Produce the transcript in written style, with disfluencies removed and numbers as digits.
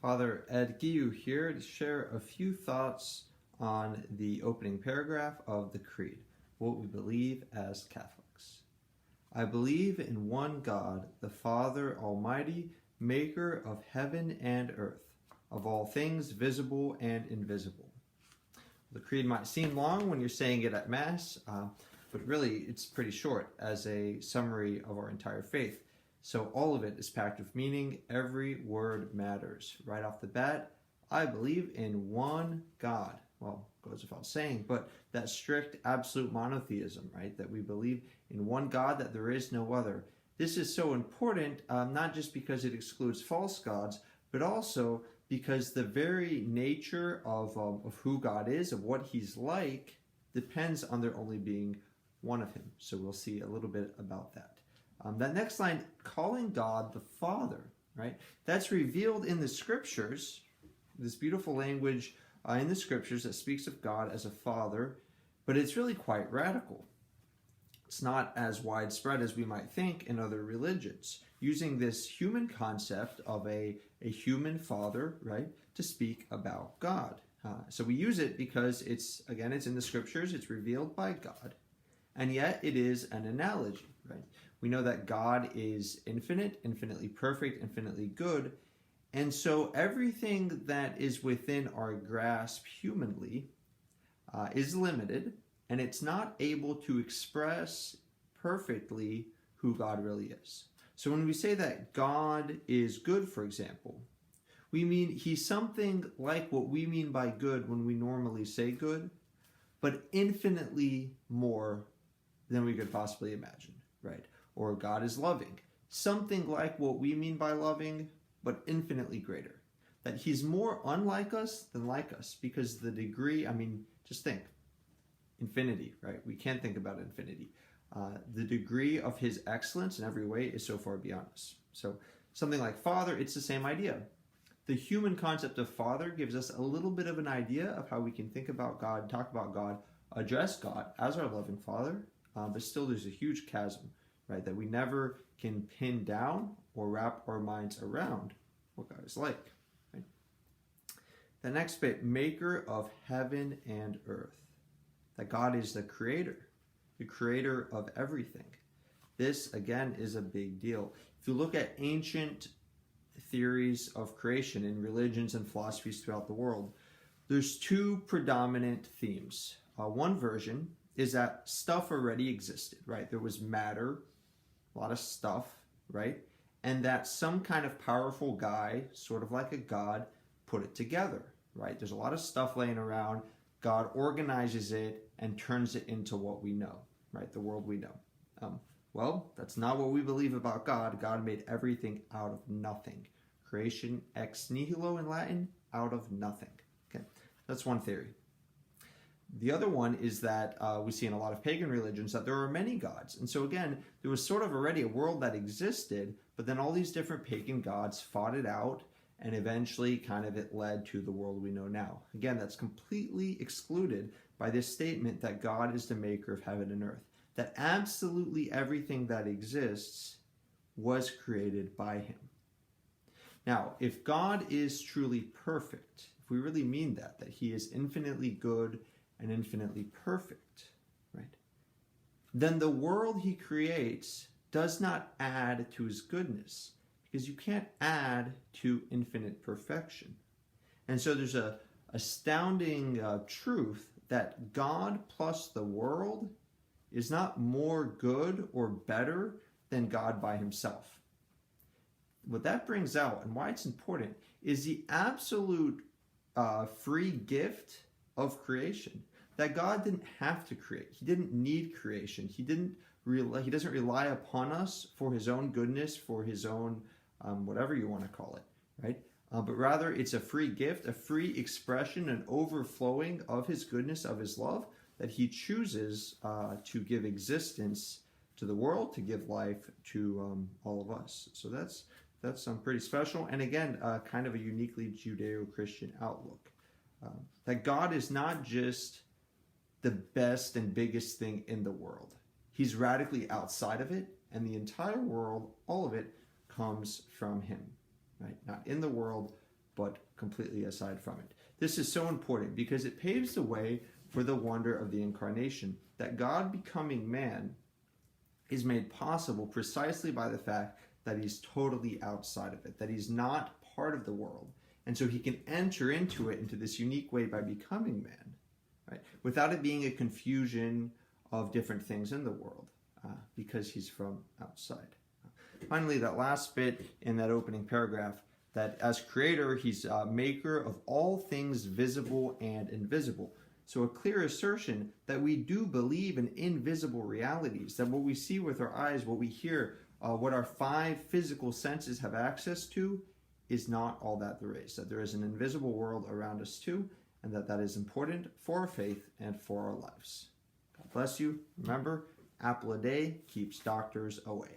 Father Ed Guillou here to share a few thoughts on the opening paragraph of the Creed, what we believe as Catholics. I believe in one God, the Father Almighty, maker of heaven and earth, of all things visible and invisible. The Creed might seem long when you're saying it at Mass, but really it's pretty short as a summary of our entire faith. So all of it is packed with meaning. Every word matters. Right off the bat, I believe in one God. Well, goes without saying, but that strict absolute monotheism, right? That we believe in one God, that there is no other. This is so important, not just because it excludes false gods, but also because the very nature of who God is, of what he's like, depends on there only being one of him. So we'll see a little bit about that. That next line, calling God the Father, right? That's revealed in the Scriptures, this beautiful language in the Scriptures that speaks of God as a Father, but it's really quite radical. It's not as widespread as we might think in other religions, using this human concept of a human Father, right, to speak about God. So we use it because it's in the Scriptures, it's revealed by God, and yet it is an analogy, right? We know that God is infinite, infinitely perfect, infinitely good. And so everything that is within our grasp humanly is limited, and it's not able to express perfectly who God really is. So when we say that God is good, for example, we mean he's something like what we mean by good when we normally say good, but infinitely more than we could possibly imagine, right? Or God is loving. Something like what we mean by loving, but infinitely greater. That he's more unlike us than like us, because the degree, just think, infinity, right? We can't think about infinity. The degree of his excellence in every way is so far beyond us. So something like Father, it's the same idea. The human concept of Father gives us a little bit of an idea of how we can think about God, talk about God, address God as our loving Father, but still there's a huge chasm, right, that we never can pin down or wrap our minds around what God is like. Right? The next bit, maker of heaven and earth. That God is the creator of everything. This, again, is a big deal. If you look at ancient theories of creation in religions and philosophies throughout the world, there's two predominant themes. One version is that stuff already existed, right? There was matter, a lot of stuff, right? And that some kind of powerful guy, sort of like a god, put it together, right? There's a lot of stuff laying around. God organizes it and turns it into what we know, right? The world we know. Well, that's not what we believe about God. God made everything out of nothing. Creation ex nihilo in Latin, out of nothing. Okay, that's one theory. The other one is that we see in a lot of pagan religions that there are many gods. And so again, there was sort of already a world that existed, but then all these different pagan gods fought it out, and eventually it led to the world we know now. Again, that's completely excluded by this statement that God is the maker of heaven and earth. That absolutely everything that exists was created by him. Now, if God is truly perfect, if we really mean that he is infinitely good and infinitely perfect, right? Then the world he creates does not add to his goodness, because you can't add to infinite perfection. And so there's a astounding truth that God plus the world is not more good or better than God by himself. What that brings out, and why it's important, is the absolute free gift of creation. That God didn't have to create. He didn't need creation. He doesn't rely upon us for his own goodness, for his own whatever you want to call it, right? But rather it's a free gift, a free expression, an overflowing of his goodness, of his love, that he chooses to give existence to the world, to give life to all of us. So that's pretty special, and again, kind of a uniquely Judeo-Christian outlook. That God is not just the best and biggest thing in the world. He's radically outside of it, and the entire world, all of it, comes from him. Right? Not in the world, but completely aside from it. This is so important because it paves the way for the wonder of the incarnation, that God becoming man is made possible precisely by the fact that he's totally outside of it, that he's not part of the world. And so he can enter into it into this unique way by becoming man, right? Without it being a confusion of different things in the world, because he's from outside. Finally, that last bit in that opening paragraph, that as creator, he's a maker of all things visible and invisible. So a clear assertion that we do believe in invisible realities, that what we see with our eyes, what we hear, what our 5 physical senses have access to is not all that there is, that there is an invisible world around us too, and that is important for our faith and for our lives. God bless you. Remember, apple a day keeps doctors away.